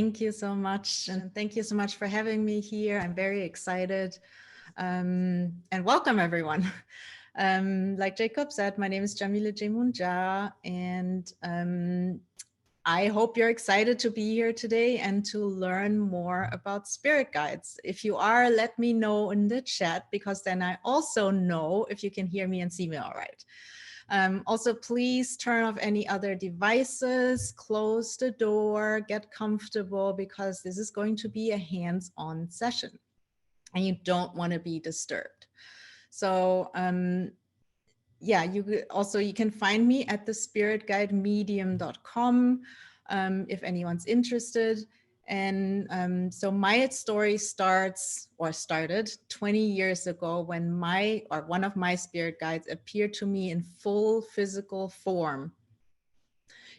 Thank you so much. And thank you so much for having me here. I'm very excited. And welcome everyone. Like Jacob said, my name is Yamile Yemoonyah, and I hope you're excited to be here today and to learn more about spirit guides. If you are, let me know in the chat, because then I also know if you can hear me and see me all right. Also, please turn off any other devices, close the door, get comfortable, because this is going to be a hands-on session and you don't want to be disturbed. So yeah, you can find me at thespiritguidemedium.com if anyone's interested. And so my story started 20 years ago when one of my spirit guides appeared to me in full physical form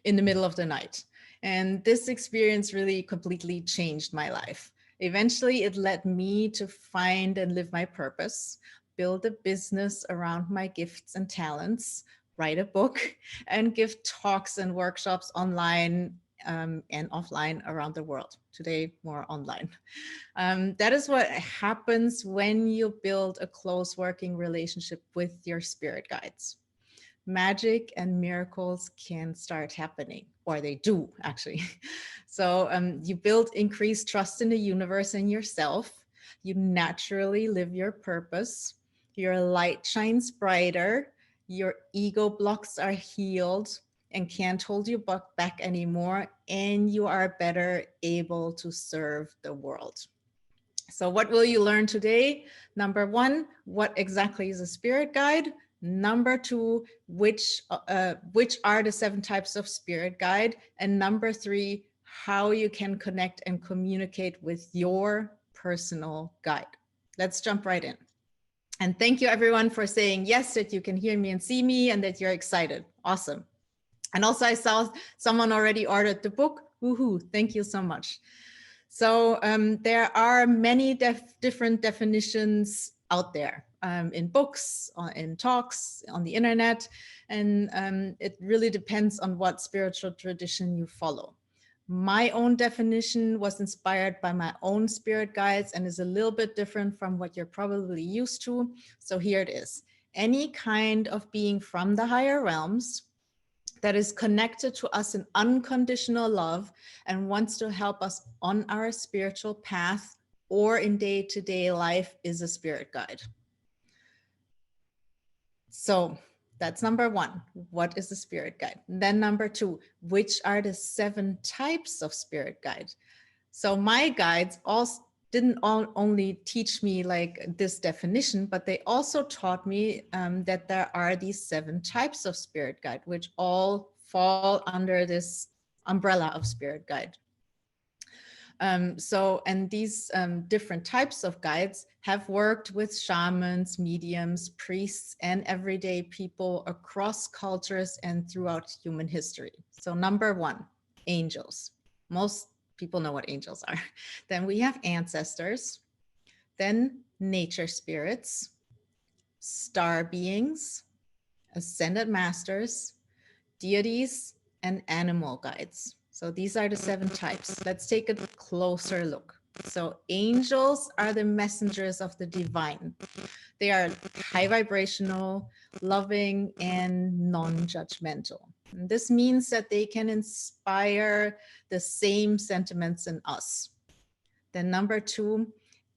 in the middle of the night. And this experience really completely changed my life. Eventually, it led me to find and live my purpose, build a business around my gifts and talents, write a book, and give talks and workshops online and offline around the world. Today, more online. That is what happens when you build a close working relationship with your spirit guides. Magic and miracles can start happening, or they do actually. So you build increased trust in the universe and yourself. You naturally live your purpose. Your light shines brighter. Your ego blocks are healed and can't hold you back anymore. And you are better able to serve the world. So what will you learn today? Number one, what exactly is a spirit guide? Number two, which are the 7 types of spirit guide? And number 3, how you can connect and communicate with your personal guide. Let's jump right in. And thank you everyone for saying yes, that you can hear me and see me and that you're excited. Awesome. And also I saw someone already ordered the book. Woohoo, thank you so much. So there are many different definitions out there in books, in talks, on the internet, and it really depends on what spiritual tradition you follow. My own definition was inspired by my own spirit guides and is a little bit different from what you're probably used to. So here it is. Any kind of being from the higher realms that is connected to us in unconditional love and wants to help us on our spiritual path or in day-to-day life is a spirit guide. So that's number 1. What is a spirit guide? And then number 2, which are the 7 types of spirit guide? So my guides also didn't only teach me like this definition, but they also taught me that there are these 7 types of spirit guide, which all fall under this umbrella of spirit guide. And these different types of guides have worked with shamans, mediums, priests, and everyday people across cultures and throughout human history. So number 1, angels. Most people know what angels are. Then we have ancestors, then nature spirits, star beings, ascended masters, deities, and animal guides. So these are the 7 types. Let's take a closer look. So angels are the messengers of the divine. They are high vibrational, loving, and non-judgmental. This means that they can inspire the same sentiments in us. Then number 2,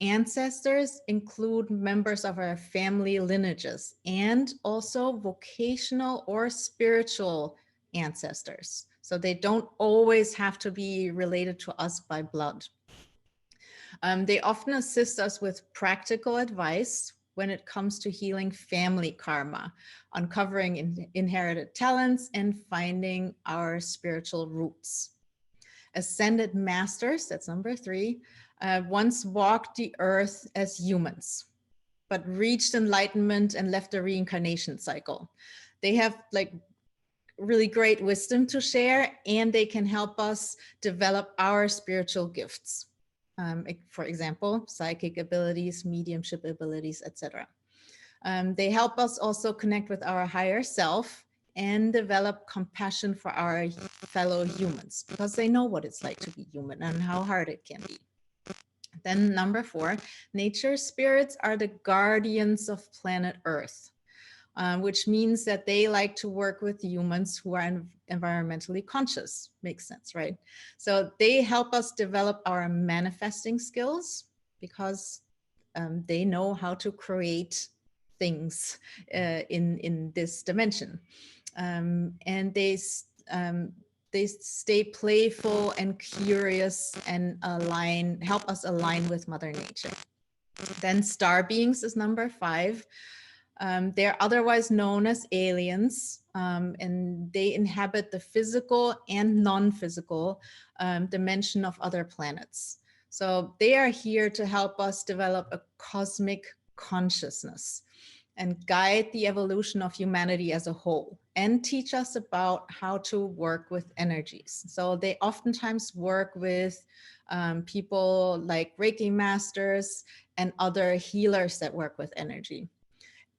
ancestors include members of our family lineages and also vocational or spiritual ancestors. So they don't always have to be related to us by blood. They often assist us with practical advice when it comes to healing family karma, uncovering inherited talents, and finding our spiritual roots. Ascended masters, that's number 3, once walked the earth as humans, but reached enlightenment and left the reincarnation cycle. They have like really great wisdom to share, and they can help us develop our spiritual gifts. For example, psychic abilities, mediumship abilities, etc. They help us also connect with our higher self and develop compassion for our fellow humans because they know what it's like to be human and how hard it can be. Then number 4, nature spirits are the guardians of planet Earth, which means that they like to work with humans who are environmentally conscious. Makes sense, right? So they help us develop our manifesting skills because they know how to create things in this dimension. And they stay playful and curious and help us align with Mother Nature. Then star beings is number 5. They're otherwise known as aliens, and they inhabit the physical and non-physical dimension of other planets. So they are here to help us develop a cosmic consciousness and guide the evolution of humanity as a whole and teach us about how to work with energies. So they oftentimes work with people like Reiki masters and other healers that work with energy.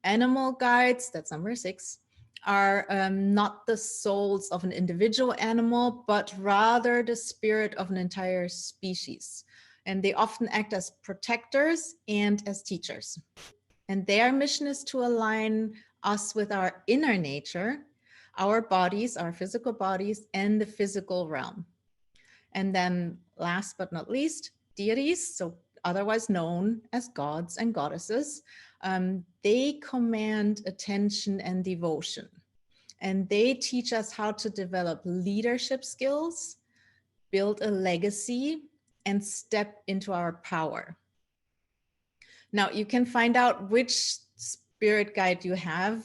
Animal guides, that's number 6, are not the souls of an individual animal, but rather the spirit of an entire species. And they often act as protectors and as teachers. And their mission is to align us with our inner nature, our bodies, our physical bodies, and the physical realm. And then last but not least, deities, so otherwise known as gods and goddesses, they command attention and devotion. And they teach us how to develop leadership skills, build a legacy, and step into our power. Now, you can find out which spirit guide you have.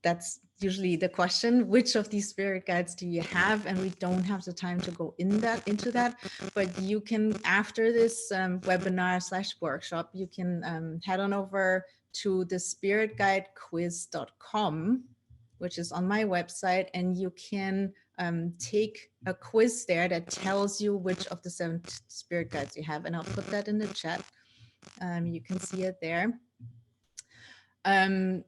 That's usually the question. Which of these spirit guides do you have? And we don't have the time to go into that. But you can, after this webinar/workshop, you can head on over to the spiritguidequiz.com, which is on my website, and you can take a quiz there that tells you which of the 7 spirit guides you have. And I'll put that in the chat. You can see it there.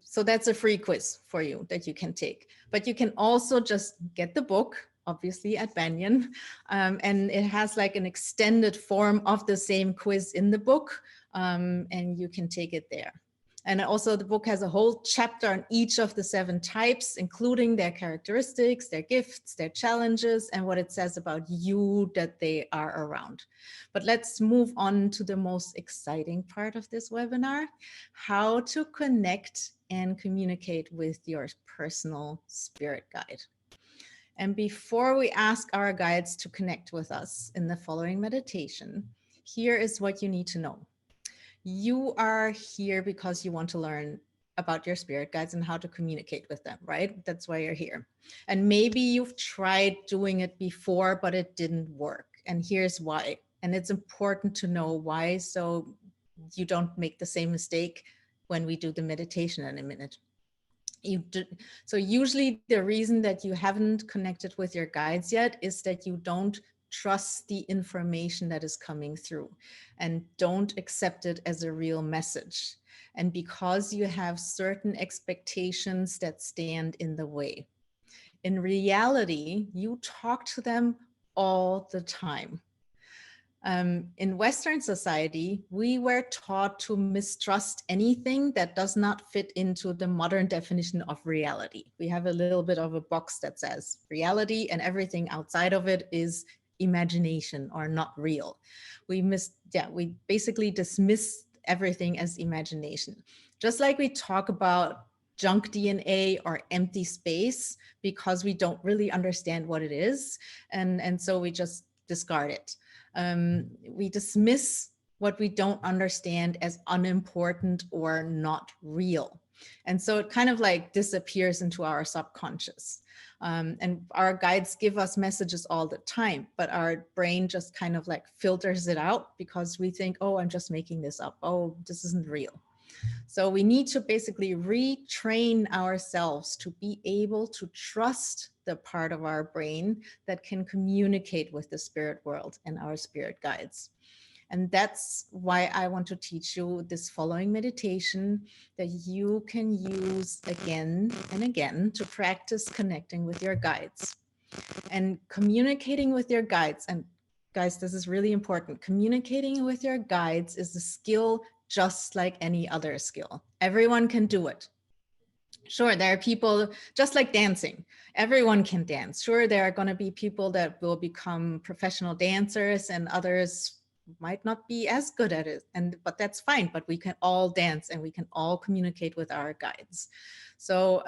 So that's a free quiz for you that you can take. But you can also just get the book, obviously at Banyen, and it has like an extended form of the same quiz in the book, and you can take it there. And also the book has a whole chapter on each of the 7 types, including their characteristics, their gifts, their challenges, and what it says about you that they are around. But let's move on to the most exciting part of this webinar, how to connect and communicate with your personal spirit guide. And before we ask our guides to connect with us in the following meditation, here is what you need to know. You are here because you want to learn about your spirit guides and how to communicate with them, right? That's why you're here. And maybe you've tried doing it before, but it didn't work. And here's why. And it's important to know why, so you don't make the same mistake when we do the meditation in a minute. So usually the reason that you haven't connected with your guides yet is that you don't trust the information that is coming through and don't accept it as a real message. And because you have certain expectations that stand in the way. In reality, you talk to them all the time. In Western society, we were taught to mistrust anything that does not fit into the modern definition of reality. We have a little bit of a box that says reality, and everything outside of it is imagination or not real. We basically dismiss everything as imagination. Just like we talk about junk DNA or empty space because we don't really understand what it is. And so we just discard it. We dismiss what we don't understand as unimportant or not real. And so it kind of like disappears into our subconscious. And our guides give us messages all the time, but our brain just kind of like filters it out because we think, oh, I'm just making this up. Oh, this isn't real. So we need to basically retrain ourselves to be able to trust the part of our brain that can communicate with the spirit world and our spirit guides. And that's why I want to teach you this following meditation that you can use again and again to practice connecting with your guides and communicating with your guides. And guys, this is really important. Communicating with your guides is a skill just like any other skill. Everyone can do it. Sure, there are people just like dancing. Everyone can dance. Sure, there are going to be people that will become professional dancers and others might not be as good at it. But that's fine. But we can all dance and we can all communicate with our guides. So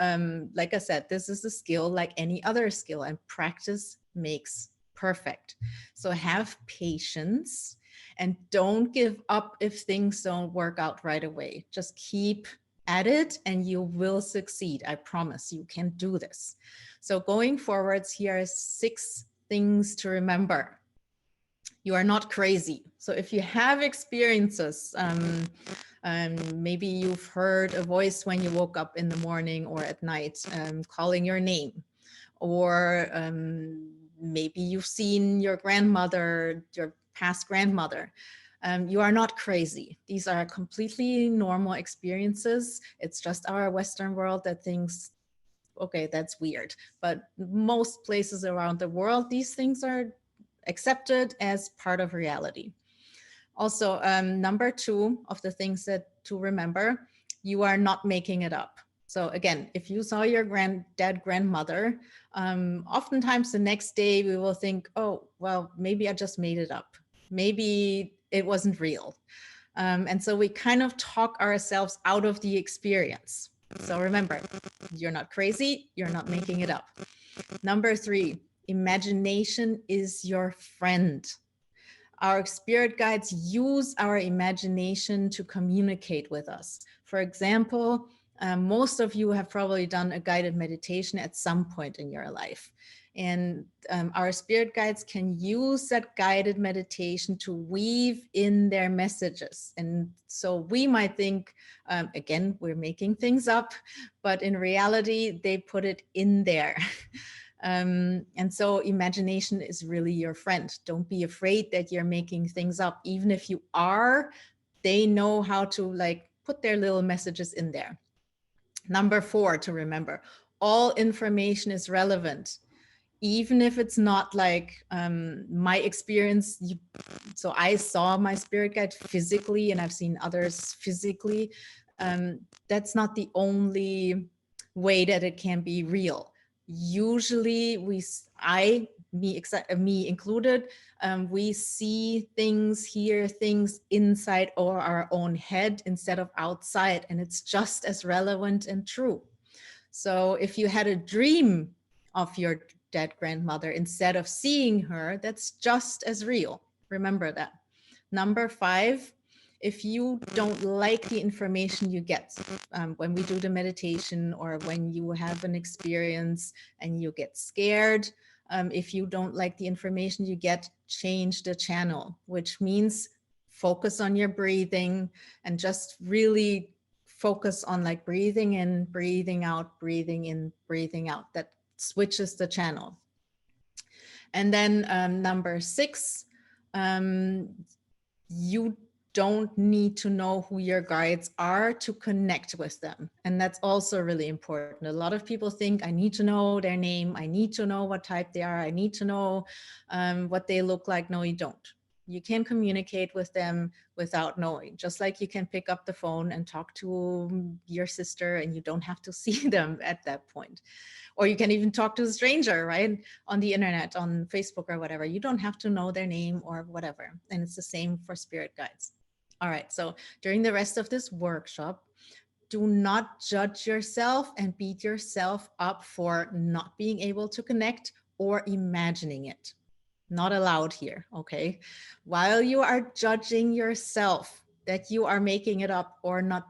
like I said, this is a skill like any other skill, and practice makes perfect. So have patience and don't give up if things don't work out right away. Just keep at it and you will succeed. I promise you can do this. So going forwards, here are 6 things to remember. You are not crazy. So if you have experiences, maybe you've heard a voice when you woke up in the morning or at night calling your name, or maybe you've seen your grandmother, your past grandmother. You are not crazy. These are completely normal experiences. It's just our Western world that thinks, okay, that's weird. But most places around the world, these things are accepted as part of reality. Also, number 2 of the things that to remember, you are not making it up. So again, if you saw your grandmother, oftentimes the next day we will think, oh, well, maybe I just made it up. Maybe it wasn't real. And so we kind of talk ourselves out of the experience. So remember, you're not crazy, you're not making it up. Number 3, imagination is your friend. Our spirit guides use our imagination to communicate with us. For example, most of you have probably done a guided meditation at some point in your life. And our spirit guides can use that guided meditation to weave in their messages. And so we might think, again, we're making things up, but in reality, they put it in there. And so imagination is really your friend. Don't be afraid that you're making things up. Even if you are, they know how to like put their little messages in there. Number 4 to remember, all information is relevant. Even if it's not like my experience. So I saw my spirit guide physically and I've seen others physically. That's not the only way that it can be real. Usually me included, we see things, hear things inside or our own head instead of outside, and it's just as relevant and true. So if you had a dream of your dead grandmother instead of seeing her, that's just as real. Remember that. Number 5, if you don't like the information you get when we do the meditation or when you have an experience and you get scared, if you don't like the information you get, change the channel, which means focus on your breathing and just really focus on like breathing in, breathing out, breathing in, breathing out. That switches the channel. And then number 6, you don't need to know who your guides are to connect with them. And that's also really important. A lot of people think I need to know their name. I need to know what type they are. I need to know what they look like. No, you don't. You can communicate with them without knowing, just like you can pick up the phone and talk to your sister and you don't have to see them at that point. Or you can even talk to a stranger, right? On the internet, on Facebook or whatever. You don't have to know their name or whatever. And it's the same for spirit guides. All right, so during the rest of this workshop, do not judge yourself and beat yourself up for not being able to connect or imagining it. Not allowed here, okay? While you are judging yourself that you are making it up or not,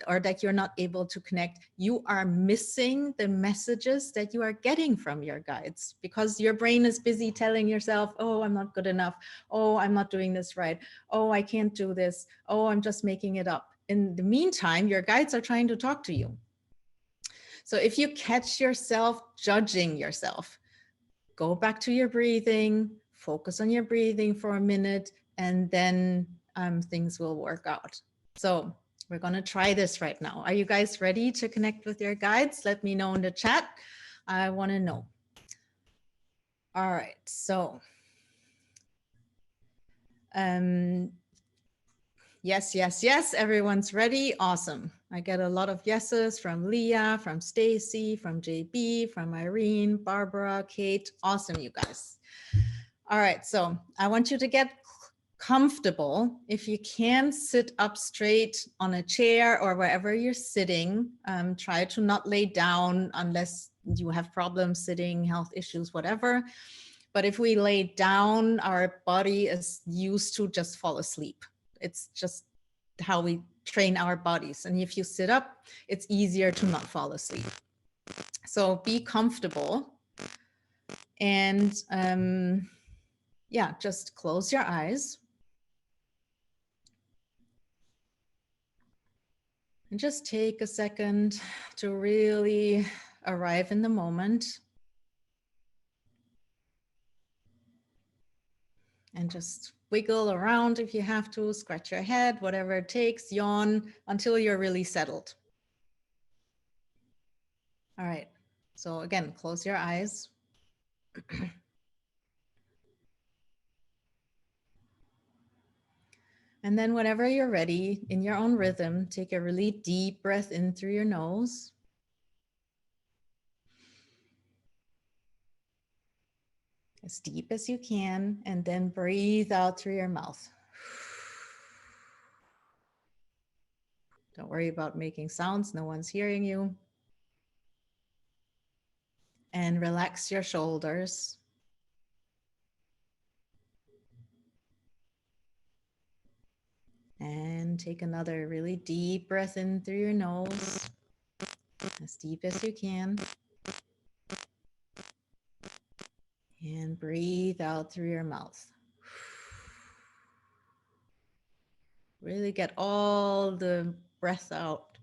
or that you're not able to connect, you are missing the messages that you are getting from your guides because your brain is busy telling yourself, oh, I'm not good enough. Oh, I'm not doing this right. Oh, I can't do this. Oh, I'm just making it up. In the meantime, your guides are trying to talk to you. So if you catch yourself judging yourself, go back to your breathing, focus on your breathing for a minute, and then things will work out. So we're going to try this right now. Are you guys ready to connect with your guides? Let me know in the chat. I want to know. All right. So yes, yes, yes. Everyone's ready. Awesome. I get a lot of yeses from Leah, from Stacy, from JB, from Irene, Barbara, Kate. Awesome, you guys. All right. So I want you to get comfortable. If you can sit up straight on a chair or wherever you're sitting, try to not lay down unless you have problems sitting, health issues, whatever. But if we lay down, our body is used to just fall asleep. It's just how we train our bodies. And if you sit up, it's easier to not fall asleep. So be comfortable. And yeah, just close your eyes. And just take a second to really arrive in the moment. And just wiggle around if you have to, scratch your head, whatever it takes, yawn until you're really settled. All right. So again, close your eyes. And then whenever you're ready, in your own rhythm, take a really deep breath in through your nose. As deep as you can, and then breathe out through your mouth. Don't worry about making sounds, no one's hearing you. And relax your shoulders. And take another really deep breath in through your nose, as deep as you can. And breathe out through your mouth. Really get all the breath out.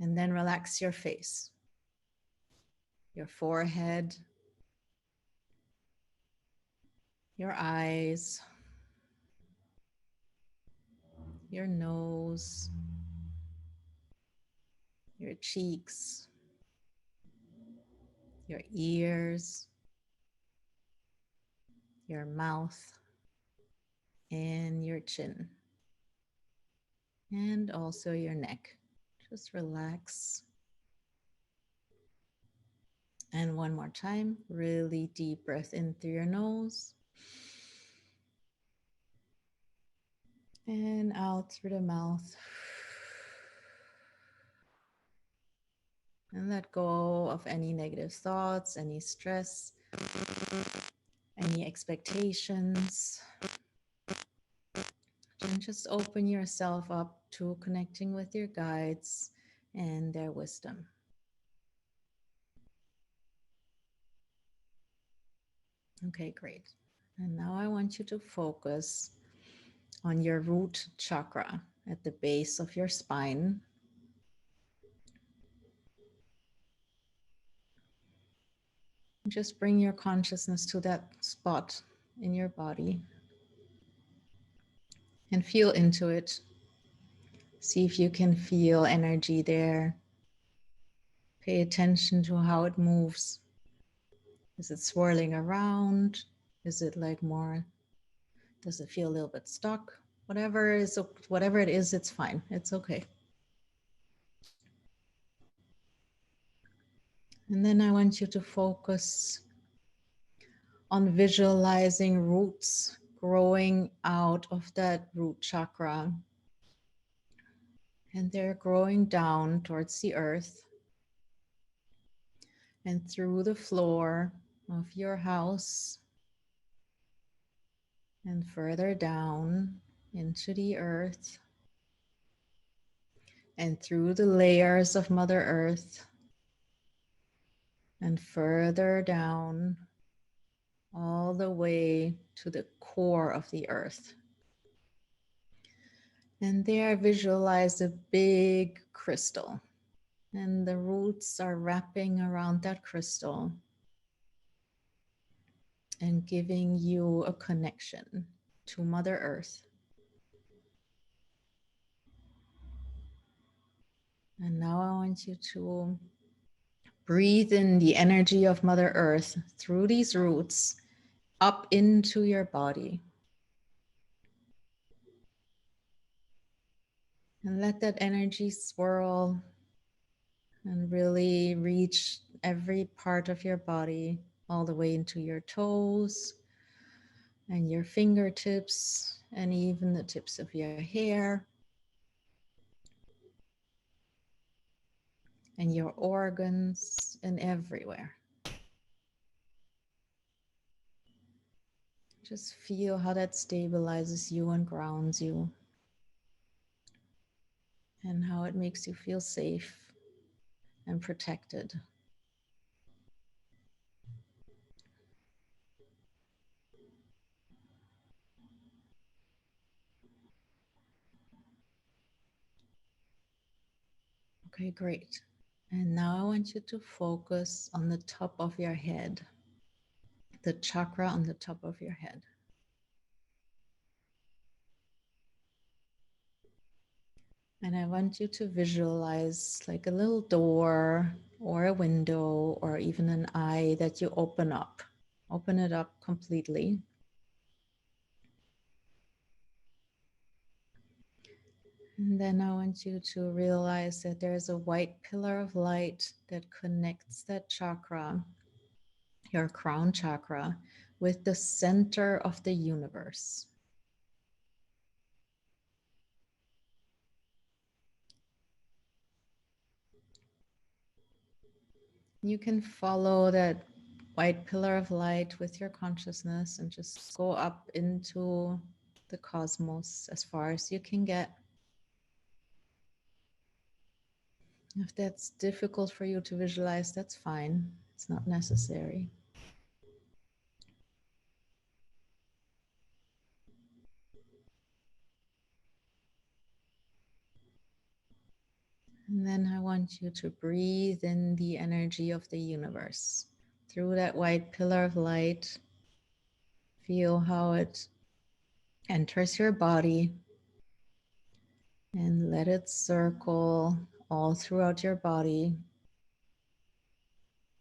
And then relax your face, your forehead, your eyes, your nose, your cheeks, your ears, your mouth, and your chin, and also your neck. Just relax. And one more time, really deep breath in through your nose. And out through the mouth. And let go of any negative thoughts, any stress, any expectations. And just open yourself up to connecting with your guides and their wisdom. Okay, great. And now I want you to focus on your root chakra at the base of your spine. Just bring your consciousness to that spot in your body and feel into it. See if you can feel energy there. Pay attention to how it moves. Is it swirling around? Is it like more, does it feel a little bit stuck? Whatever it is, it's fine. It's okay. And then I want you to focus on visualizing roots growing out of that root chakra. And they're growing down towards the earth and through the floor of your house and further down into the earth and through the layers of Mother Earth and further down all the way to the core of the earth. And there visualize a big crystal, and the roots are wrapping around that crystal and giving you a connection. to Mother Earth. And now I want you to breathe in the energy of Mother Earth through these roots up into your body. And let that energy swirl and really reach every part of your body, all the way into your toes and your fingertips and even the tips of your hair and your organs and everywhere. Just feel how that stabilizes you and grounds you, and how it makes you feel safe and protected. Okay, great. And now I want you to focus on the top of your head, the chakra on the top of your head. And I want you to visualize like a little door or a window or even an eye that you open up. Open it up completely. And then I want you to realize that there's a white pillar of light that connects that chakra, your crown chakra, with the center of the universe. You can follow that white pillar of light with your consciousness and just go up into the cosmos as far as you can get. If that's difficult for you to visualize, that's fine. It's not necessary. And then I want you to breathe in the energy of the universe through that white pillar of light. Feel how it enters your body and let it circle all throughout your body.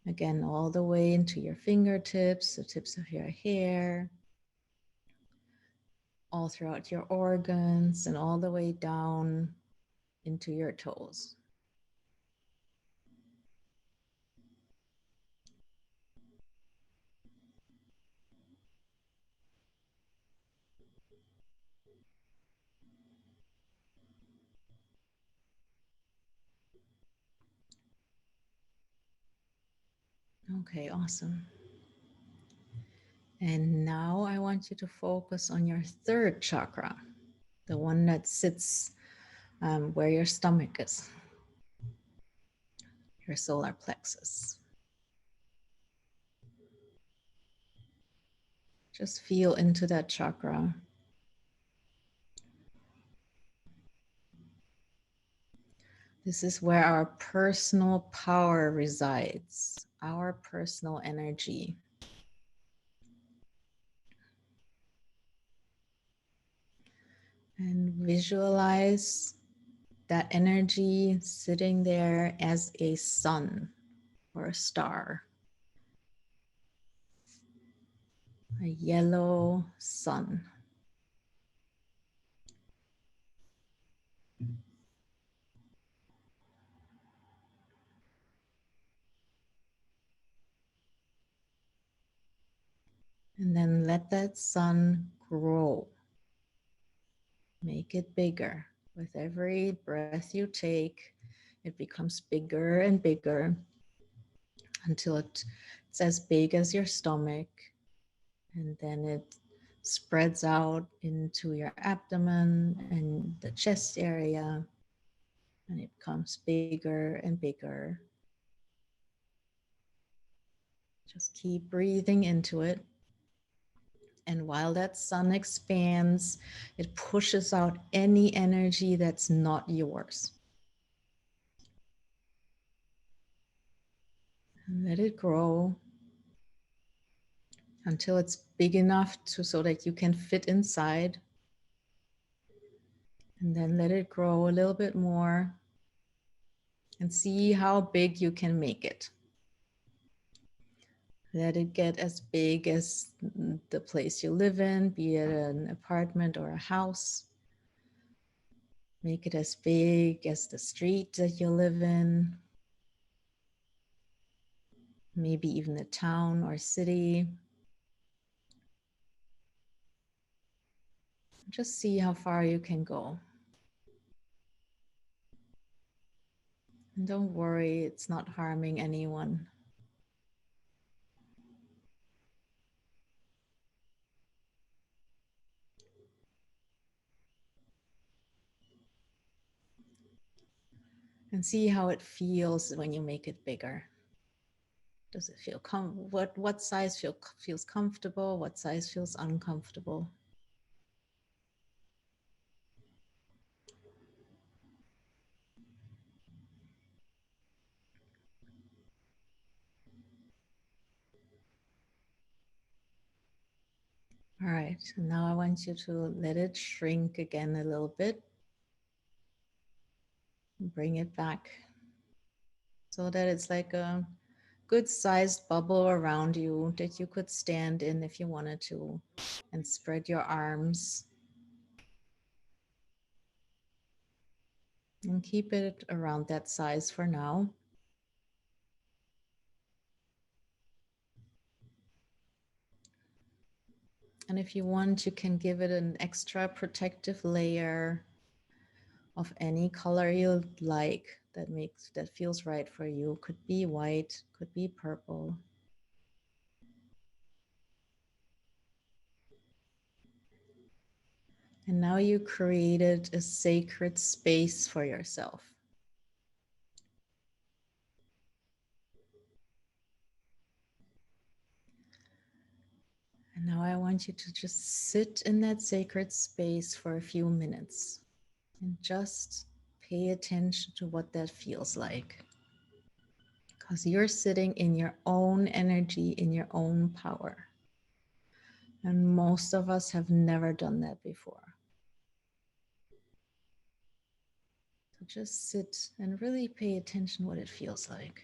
Again, all the way into your fingertips, the tips of your hair, all throughout your organs, and all the way down into your toes. Okay, awesome. And now I want you to focus on your third chakra, the one that sits where your stomach is, your solar plexus. Just feel into that chakra. This is where our personal power resides, our personal energy. And visualize that energy sitting there as a sun or a star, a yellow sun. And then let that sun grow. Make it bigger. With every breath you take, it becomes bigger and bigger until it's as big as your stomach. And then it spreads out into your abdomen and the chest area. And it becomes bigger and bigger. Just keep breathing into it. And while that sun expands, it pushes out any energy that's not yours. And let it grow. until it's big enough so that you can fit inside. And then let it grow a little bit more and see how big you can make it. Let it get as big as the place you live in, be it an apartment or a house. Make it as big as the street that you live in, maybe even a town or city. Just see how far you can go. And don't worry, it's not harming anyone. And see how it feels when you make it bigger. Does it feel what size feels comfortable? What size feels uncomfortable? All right, so now I want you to let it shrink again a little bit. Bring it back so that it's like a good sized bubble around you that you could stand in if you wanted to, and spread your arms and keep it around that size for now. And if you want, you can give it an extra protective layer of any color you like that feels right for you. Could be white, could be purple. And now you created a sacred space for yourself. And now I want you to just sit in that sacred space for a few minutes and just pay attention to what that feels like. Because you're sitting in your own energy, in your own power. And most of us have never done that before. So just sit and really pay attention what it feels like.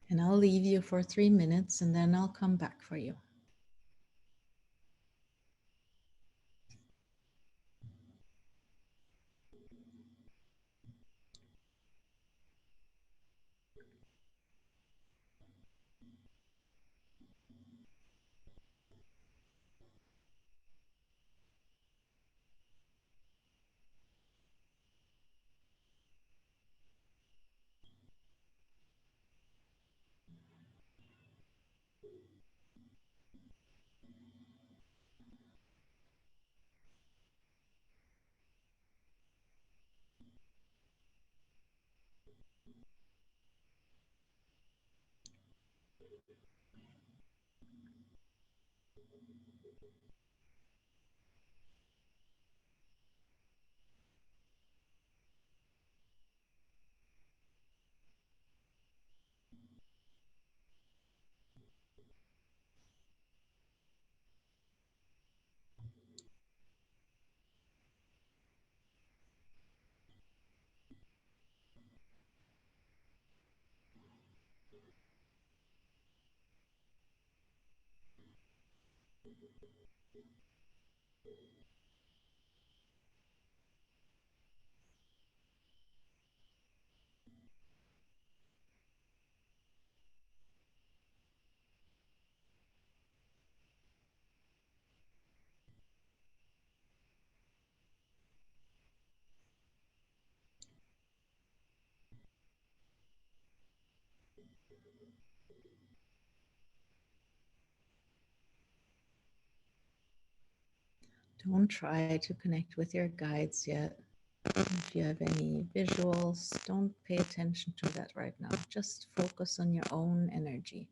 And I'll leave you for 3 minutes and then I'll come back for you. Don't try to connect with your guides yet. If you have any visuals, don't pay attention to that right now. Just focus on your own energy.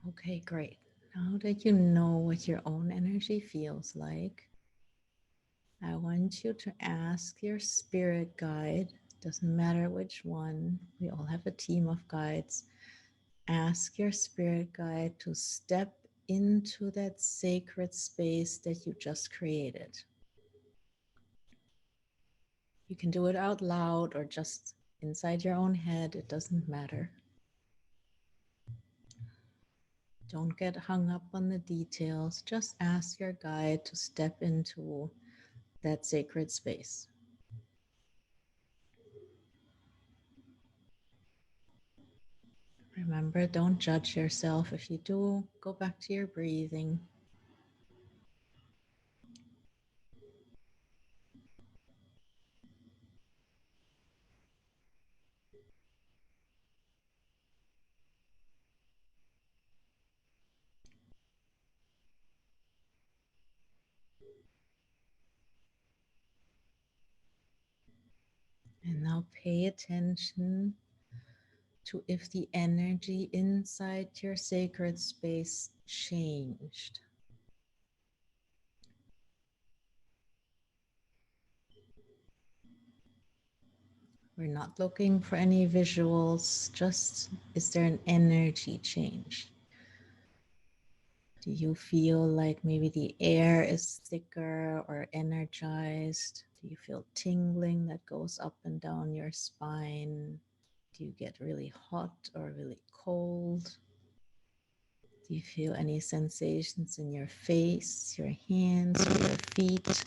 Okay, great. Now that you know what your own energy feels like, I want you to ask your spirit guide, doesn't matter which one, we all have a team of guides. Ask your spirit guide to step into that sacred space that you just created. You can do it out loud or just inside your own head, it doesn't matter. Don't get hung up on the details. Just ask your guide to step into that sacred space. Remember, don't judge yourself. If you do, go back to your breathing. And now pay attention to if the energy inside your sacred space changed. We're not looking for any visuals, just is there an energy change? Do you feel like maybe the air is thicker or energized? Do you feel tingling that goes up and down your spine? Do you get really hot or really cold? Do you feel any sensations in your face, your hands, or your feet? Does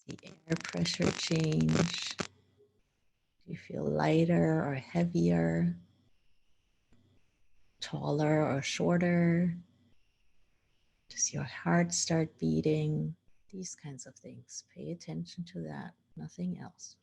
the air pressure change? Do you feel lighter or heavier? Taller or shorter? Does your heart start beating? These kinds of things. Pay attention to that, nothing else.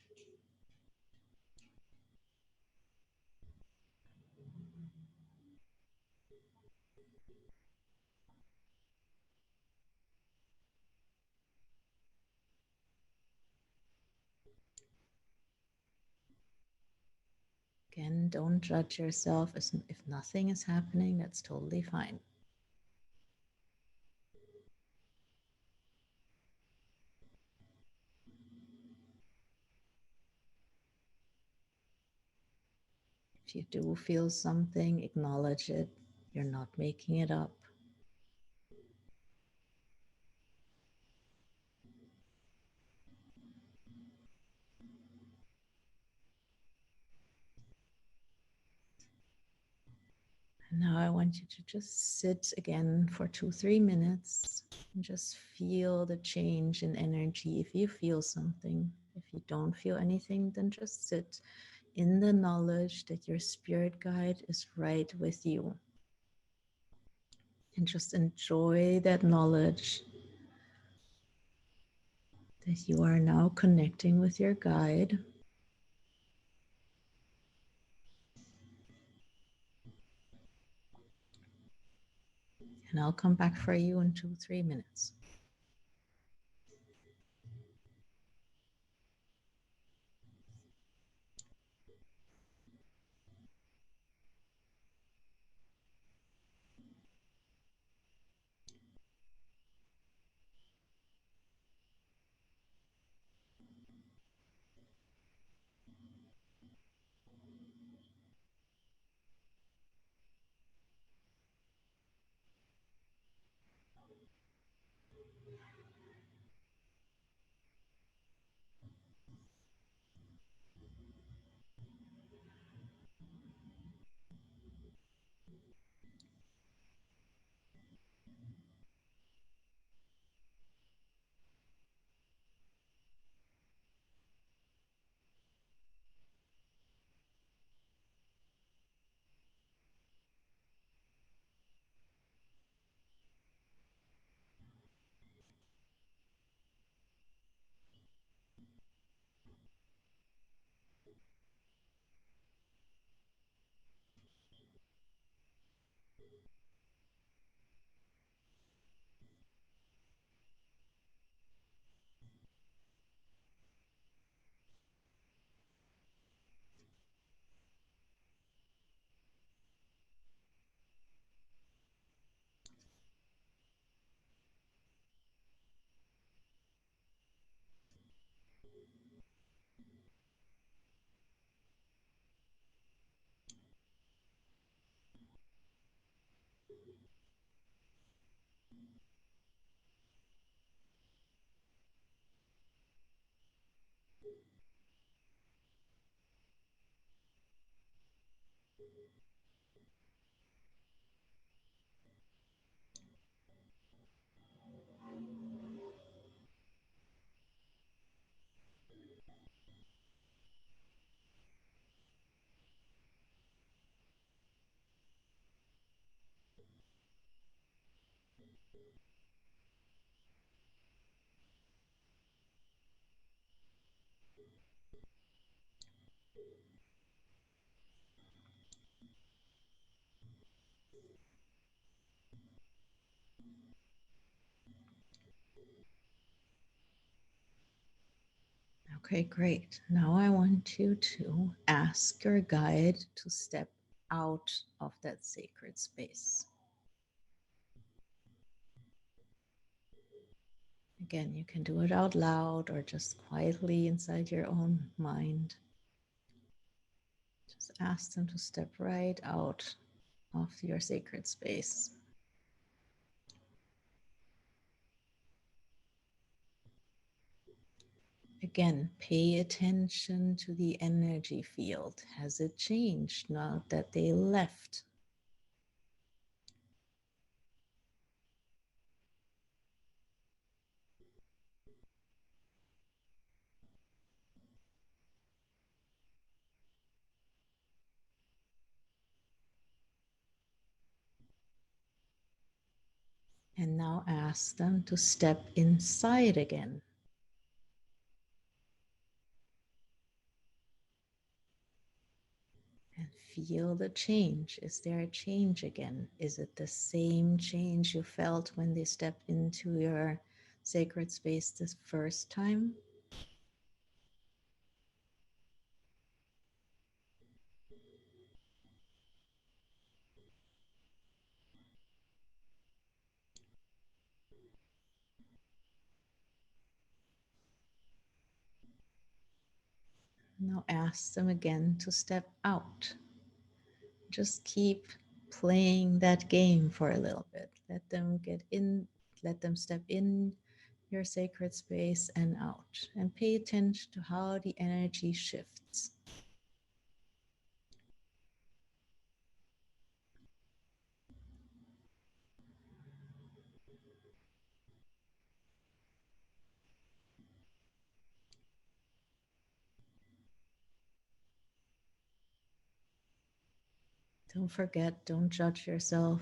Again, don't judge yourself. If nothing is happening, that's totally fine. If you do feel something, acknowledge it. You're not making it up. And now I want you to just sit again for 2-3 minutes and just feel the change in energy. If you feel something, if you don't feel anything, then just sit in the knowledge that your spirit guide is right with you. And just enjoy that knowledge that you are now connecting with your guide. And I'll come back for you in 2-3 minutes. Okay, great. Now I want you to ask your guide to step out of that sacred space. Again, you can do it out loud or just quietly inside your own mind. Just ask them to step right out of your sacred space. Again, pay attention to the energy field. Has it changed now that they left? And now ask them to step inside again. And feel the change. Is there a change again? Is it the same change you felt when they stepped into your sacred space this first time? Now ask them again to step out. Just keep playing that game for a little bit. Let them get in, let them step in your sacred space and out. And pay attention to how the energy shifts. Don't forget, don't judge yourself.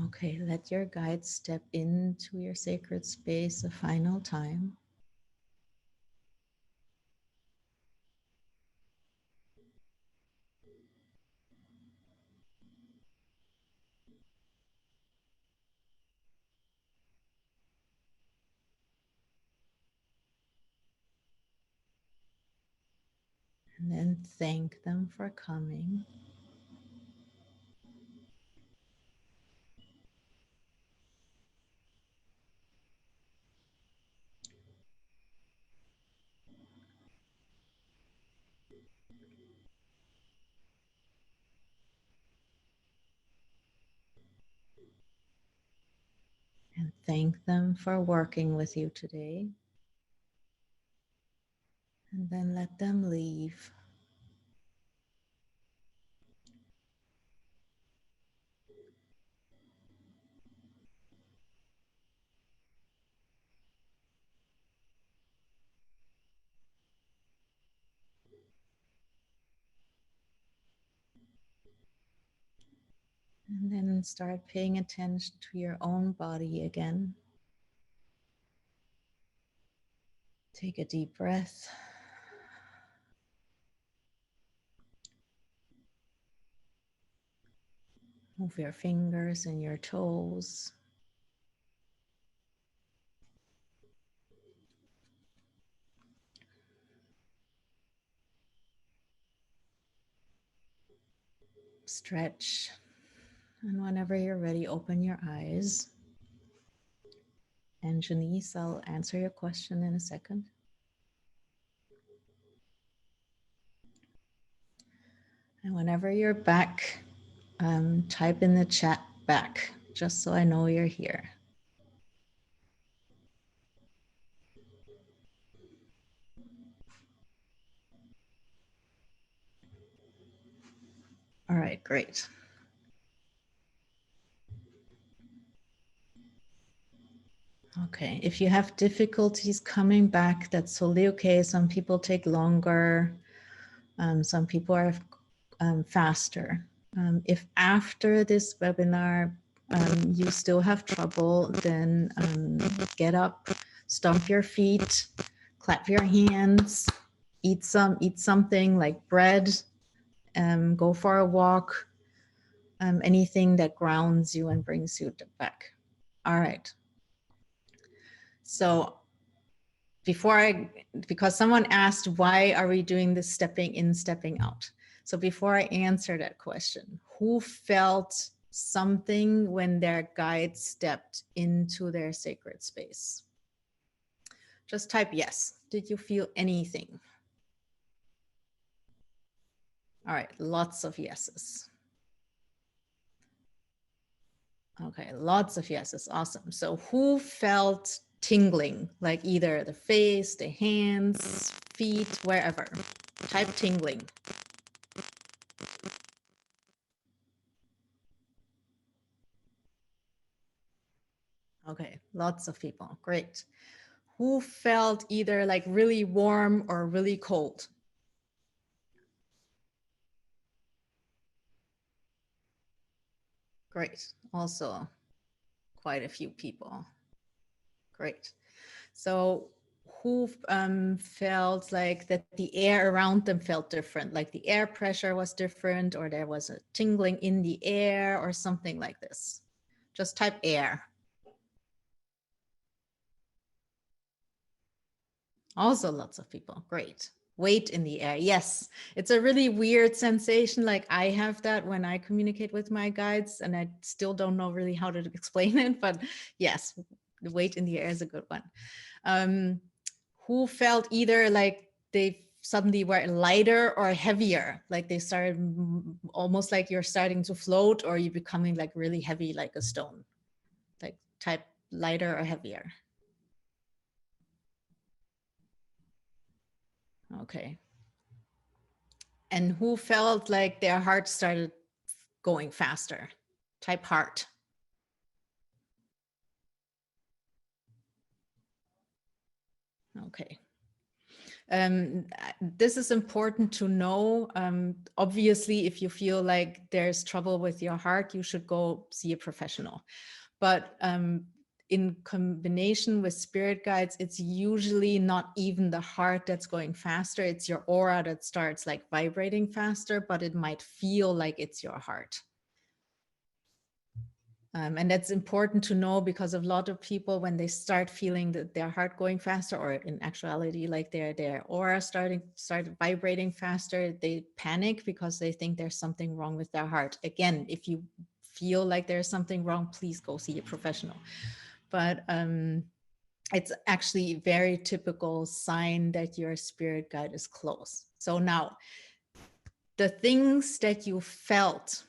Okay, let your guide step into your sacred space a final time. And then thank them for coming. And thank them for working with you today. And then let them leave. And then start paying attention to your own body again. Take a deep breath. Move your fingers and your toes. Stretch. And whenever you're ready, open your eyes. And Janice, I'll answer your question in a second. And whenever you're back, type in the chat back, just so I know you're here. All right, great. Okay, if you have difficulties coming back, that's totally okay. Some people take longer. Some people are faster. If after this webinar you still have trouble, then get up, stomp your feet, clap your hands, eat something like bread, go for a walk, anything that grounds you and brings you back. All right. So because someone asked, why are we doing this stepping in, stepping out? So before I answer that question, who felt something when their guide stepped into their sacred space? Just type yes. Did you feel anything? All right, lots of yeses. Okay, lots of yeses, awesome. So who felt tingling, like either the face, the hands, feet, wherever? Type tingling. Okay, lots of people, great. Who felt either like really warm or really cold? Great, also quite a few people. Great. So who felt like that the air around them felt different, like the air pressure was different, or there was a tingling in the air or something like this? Just type air. Also lots of people, great. Weight in the air, yes. It's a really weird sensation, like I have that when I communicate with my guides, and I still don't know really how to explain it, but yes, the weight in the air is a good one. Who felt either like they suddenly were lighter or heavier, like they started almost like you're starting to float, or you're becoming like really heavy like a stone? Like type lighter or heavier. Okay. And who felt like their heart started going faster? Type heart. Okay. This is important to know. Obviously, if you feel like there's trouble with your heart, you should go see a professional. But in combination with spirit guides, it's usually not even the heart that's going faster. It's your aura that starts like vibrating faster, but it might feel like it's your heart. And that's important to know, because a lot of people, when they start feeling that their heart going faster, or in actuality, like their aura start vibrating faster, they panic because they think there's something wrong with their heart. Again, if you feel like there's something wrong, please go see a professional. But it's actually a very typical sign that your spirit guide is close. So now, the things that you felt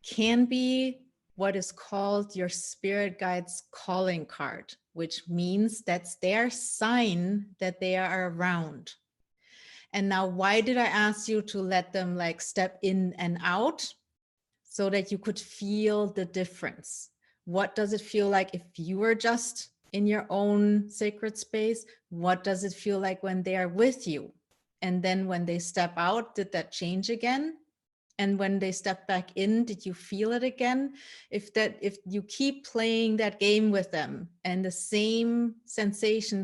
can be what is called your spirit guide's calling card, which means that's their sign that they are around. And now, why did I ask you to let them like step in and out? So that you could feel the difference. What does it feel like if you are just in your own sacred space? What does it feel like when they are with you? And then when they step out, did that change again? And when they step back in, did you feel it again? If you keep playing that game with them and the same sensation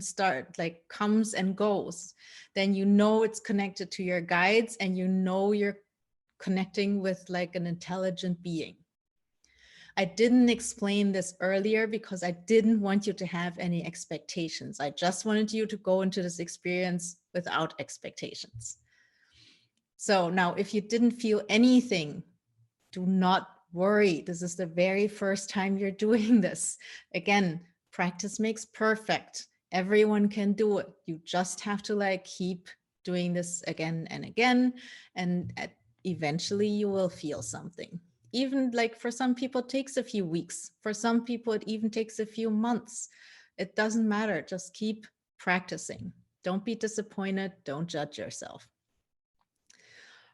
comes and goes, then you know it's connected to your guides, and you know you're connecting with like an intelligent being. I didn't explain this earlier because I didn't want you to have any expectations. I just wanted you to go into this experience without expectations. So now, if you didn't feel anything, do not worry. This is the very first time you're doing this. Again, practice makes perfect. Everyone can do it. You just have to like keep doing this again and again, and eventually you will feel something. Even like for some people it takes a few weeks. For some people it even takes a few months. It doesn't matter. Just keep practicing. Don't be disappointed. Don't judge yourself.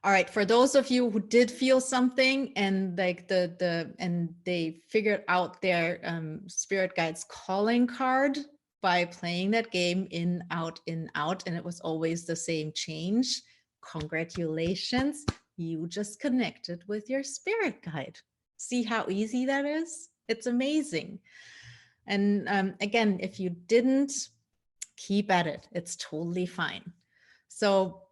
All right, for those of you who did feel something and like and they figured out their spirit guide's calling card by playing that game in, out, and it was always the same change. Congratulations, you just connected with your spirit guide. See how easy that is? It's amazing. And again, if you didn't, keep at it. It's totally fine. So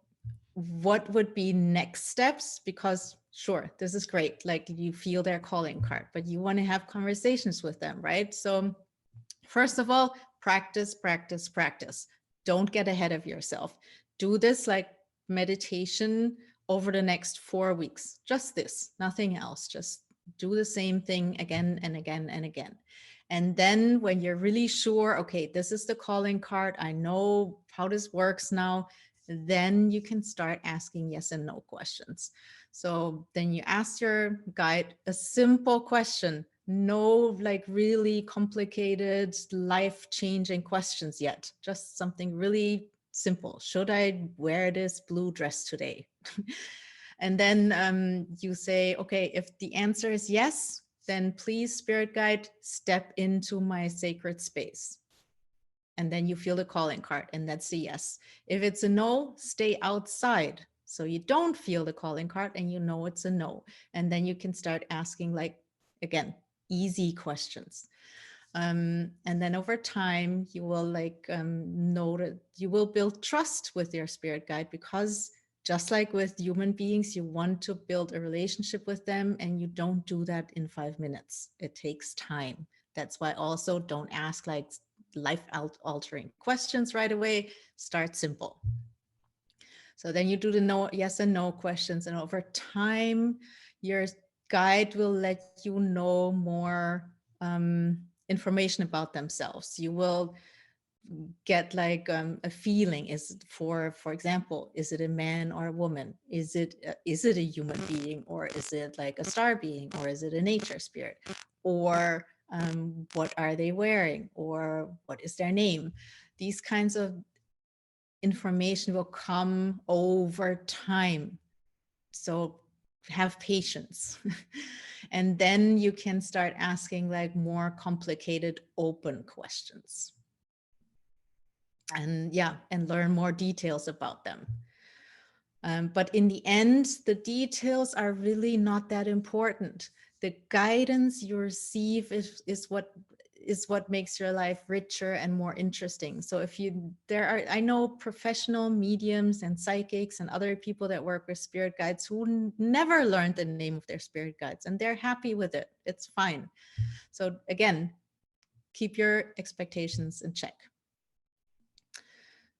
what would be next steps? Because sure, this is great. Like you feel their calling card, but you want to have conversations with them, right? So first of all, practice, practice, practice. Don't get ahead of yourself. Do this like meditation over the next 4 weeks. Just this, nothing else. Just do the same thing again and again and again. And then when you're really sure, okay, this is the calling card, I know how this works now, then you can start asking yes and no questions. So then you ask your guide a simple question, no like really complicated life-changing questions yet, just something really simple. Should I wear this blue dress today? And then you say, okay, if the answer is yes, then please, spirit guide, step into my sacred space. And then you feel the calling card, and that's a yes. If it's a no, stay outside. So you don't feel the calling card and you know it's a no. And then you can start asking, like, again, easy questions. And then over time, you will know that you will build trust with your spirit guide, because just like with human beings, you want to build a relationship with them, and you don't do that in 5 minutes. It takes time. That's why also don't ask like life-altering questions right away. Start simple. So then you do the no, yes and no questions, and over time, your guide will let you know more information about themselves. You will get like a feeling. Is it for example, is it a man or a woman? Is it a human being, or is it like a star being, or is it a nature spirit, or what are they wearing, or what is their name? These kinds of information will come over time. So have patience. And then you can start asking like more complicated open questions. And yeah, and learn more details about them. But in the end, the details are really not that important. The guidance you receive is what makes your life richer and more interesting. So if I know professional mediums and psychics and other people that work with spirit guides who never learned the name of their spirit guides, and they're happy with it. It's fine. So again, keep your expectations in check.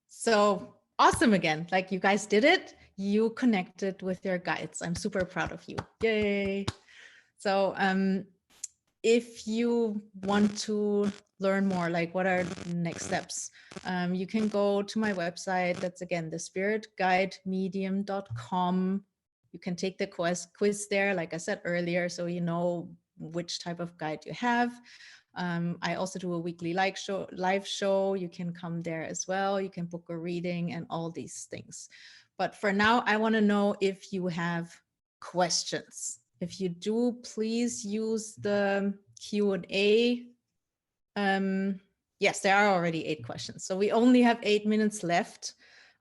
So awesome again, like you guys did it. You connected with your guides. I'm super proud of you. Yay. So if you want to learn more, like what are the next steps, you can go to my website. That's again, thespiritguidemedium.com. You can take the quiz there, like I said earlier, so you know which type of guide you have. I also do a weekly live show. You can come there as well. You can book a reading and all these things. But for now, I want to know if you have questions. If you do, please use the Q&A. Yes, there are already 8 questions. So we only have 8 minutes left.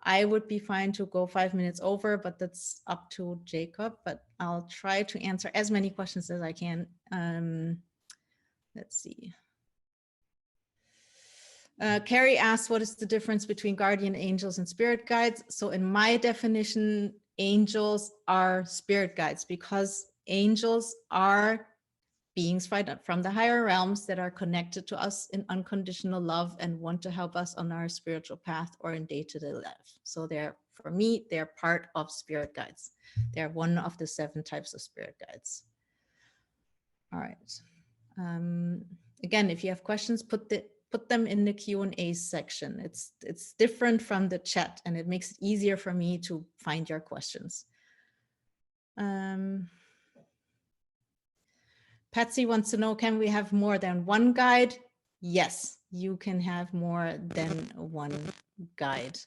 I would be fine to go 5 minutes over, but that's up to Jacob, but I'll try to answer as many questions as I can. Let's see. Carrie asked, what is the difference between guardian angels and spirit guides? So in my definition, angels are spirit guides because angels are beings from the higher realms that are connected to us in unconditional love and want to help us on our spiritual path or in day-to-day life. So for me, they're part of spirit guides. They're one of the 7 types of spirit guides. All right. Again, if you have questions, put them in the Q&A section. It's different from the chat and it makes it easier for me to find your questions. Patsy wants to know, can we have more than one guide? Yes, you can have more than one guide.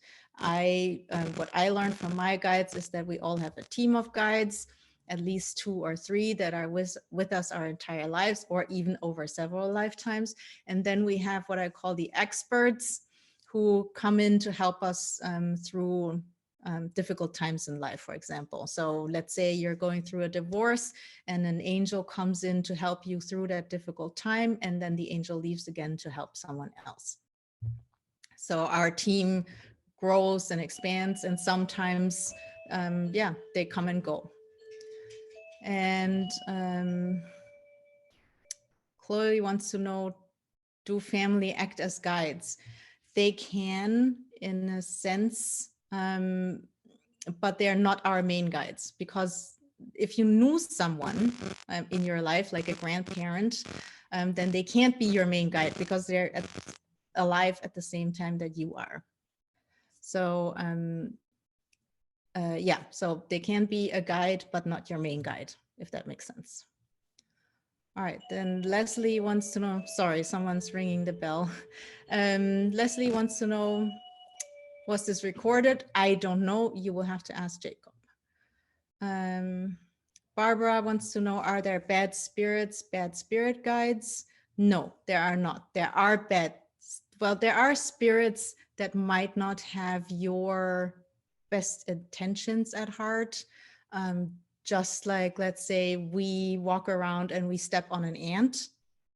What I learned from my guides is that we all have a team of guides, at least 2 or 3 that are with us our entire lives or even over several lifetimes. And then we have what I call the experts who come in to help us through difficult times in life, for example. So let's say you're going through a divorce and an angel comes in to help you through that difficult time, and then the angel leaves again to help someone else. So our team grows and expands, and sometimes, yeah, they come and go. And Chloe wants to know, do family act as guides? They can, in a sense, but they're not our main guides, because if you knew someone in your life, like a grandparent, then they can't be your main guide because they're alive at the same time that you are. So yeah, so they can be a guide, but not your main guide, if that makes sense. All right, then Leslie wants to know, sorry, someone's ringing the bell. Leslie wants to know, was this recorded? I don't know. You will have to ask Jacob. Barbara wants to know, are there bad spirits, bad spirit guides? No, there are not. There are there are spirits that might not have your best intentions at heart. Just like, let's say we walk around and we step on an ant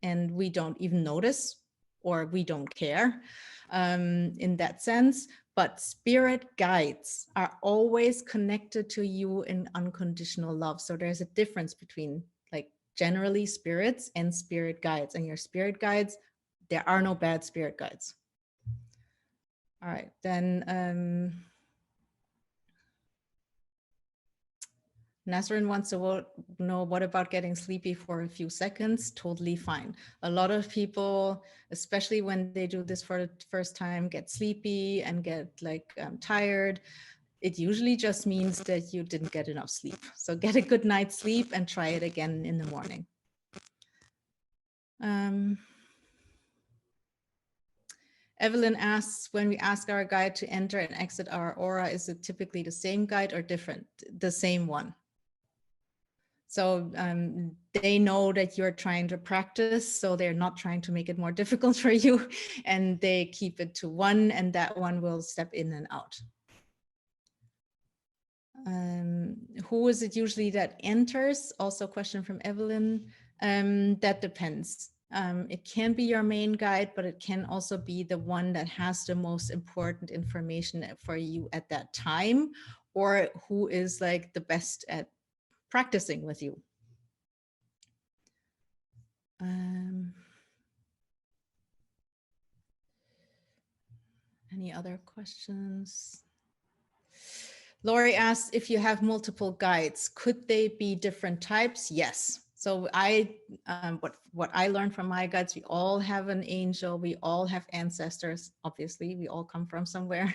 and we don't even notice, or we don't care in that sense. But spirit guides are always connected to you in unconditional love. So there's a difference between, like, generally spirits and spirit guides. And your spirit guides, there are no bad spirit guides. All right, then Nasrin wants to know, what about getting sleepy for a few seconds? Totally fine. A lot of people, especially when they do this for the first time, get sleepy and get like tired. It usually just means that you didn't get enough sleep. So get a good night's sleep and try it again in the morning. Evelyn asks, when we ask our guide to enter and exit our aura, is it typically the same guide or different? The same one. So they know that you're trying to practice, so they're not trying to make it more difficult for you, and they keep it to one, and that one will step in and out. Who is it usually that enters? Also a question from Evelyn. That depends. It can be your main guide, but it can also be the one that has the most important information for you at that time, or who is like the best at practicing with you. Any other questions? Lori asks, if you have multiple guides, could they be different types? Yes. So what I learned from my guides, we all have an angel, we all have ancestors. Obviously, we all come from somewhere.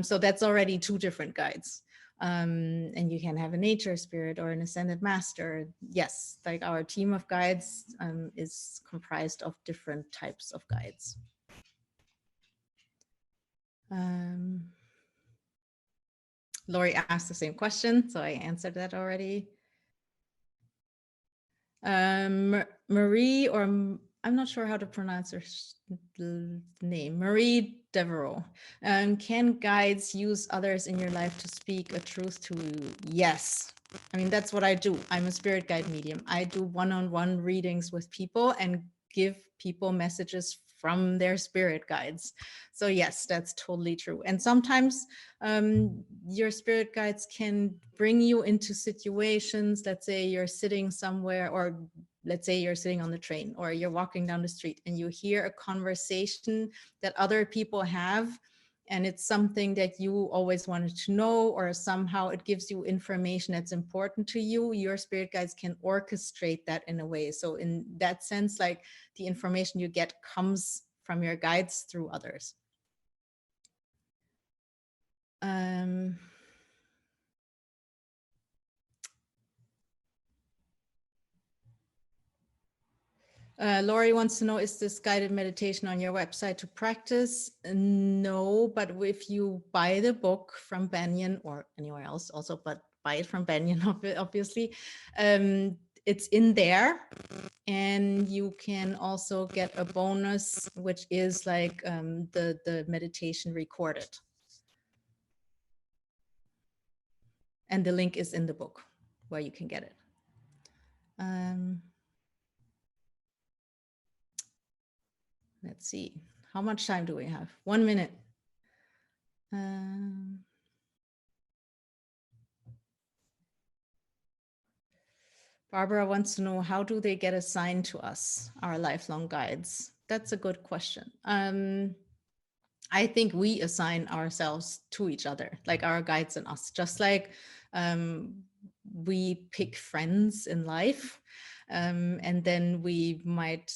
So that's already 2 different guides. And you can have a nature spirit or an ascended master. Yes, like our team of guides is comprised of different types of guides. Lori asked the same question, so I answered that already. Marie or I'm not sure how to pronounce her name, Marie Devereaux. Can guides use others in your life to speak a truth to you? Yes. I mean, that's what I do. I'm a spirit guide medium. I do one-on-one readings with people and give people messages from their spirit guides. So yes, that's totally true. And sometimes your spirit guides can bring you into situations. Let's say you're sitting somewhere, or let's say you're sitting on the train or you're walking down the street and you hear a conversation that other people have, and it's something that you always wanted to know, or somehow it gives you information that's important to you. Your spirit guides can orchestrate that in a way. So in that sense, like, the information you get comes from your guides through others. Lori wants to know, is this guided meditation on your website to practice? No, but if you buy the book from Banyen, or anywhere else also, but buy it from Banyen, obviously, it's in there. And you can also get a bonus, which is like the meditation recorded. And the link is in the book where you can get it. Let's see, how much time do we have? 1 minute. Barbara wants to know, how do they get assigned to us, our lifelong guides? That's a good question. I think we assign ourselves to each other, like our guides and us, just like we pick friends in life. And then we might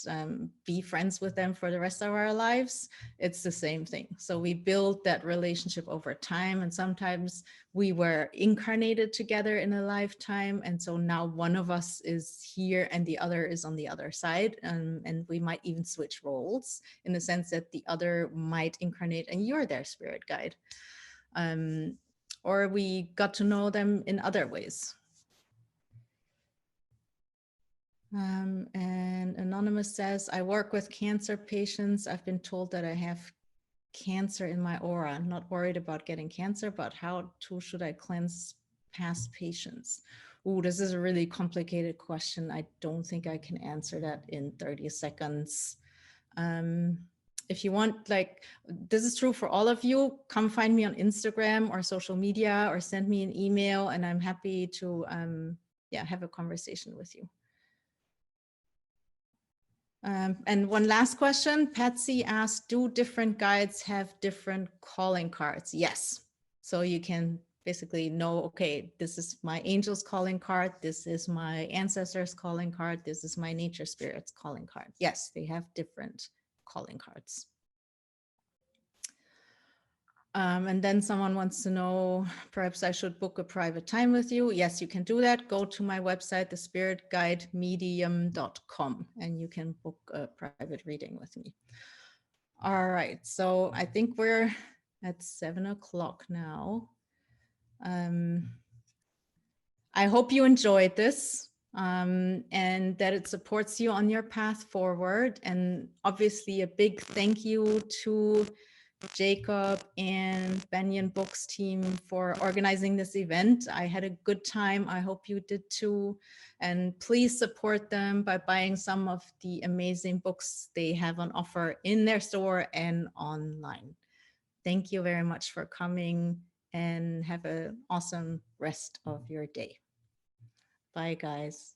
be friends with them for the rest of our lives. It's the same thing. So we build that relationship over time, and sometimes we were incarnated together in a lifetime, and so now one of us is here and the other is on the other side, and we might even switch roles, in the sense that the other might incarnate and you're their spirit guide, or we got to know them in other ways. And Anonymous says, I work with cancer patients. I've been told that I have cancer in my aura. I'm not worried about getting cancer, but how should I cleanse past patients? Oh, this is a really complicated question. I don't think I can answer that in 30 seconds. If you want, like, this is true for all of you, come find me on Instagram or social media, or send me an email, and I'm happy to have a conversation with you. And one last question, Patsy asked, do different guides have different calling cards? Yes. So you can basically know, okay, this is my angel's calling card, this is my ancestors calling card, this is my nature spirits calling card. Yes, they have different calling cards. And then someone wants to know, perhaps I should book a private time with you. Yes, you can do that. Go to my website, thespiritguidemedium.com, and you can book a private reading with me. All right, so I think we're at 7 o'clock now. I hope you enjoyed this, and that it supports you on your path forward. And obviously a big thank you to Jacob and Banyen Books team for organizing this event. I had a good time. I hope you did too. And please support them by buying some of the amazing books they have on offer in their store and online. Thank you very much for coming, and have an awesome rest of your day. Bye, guys.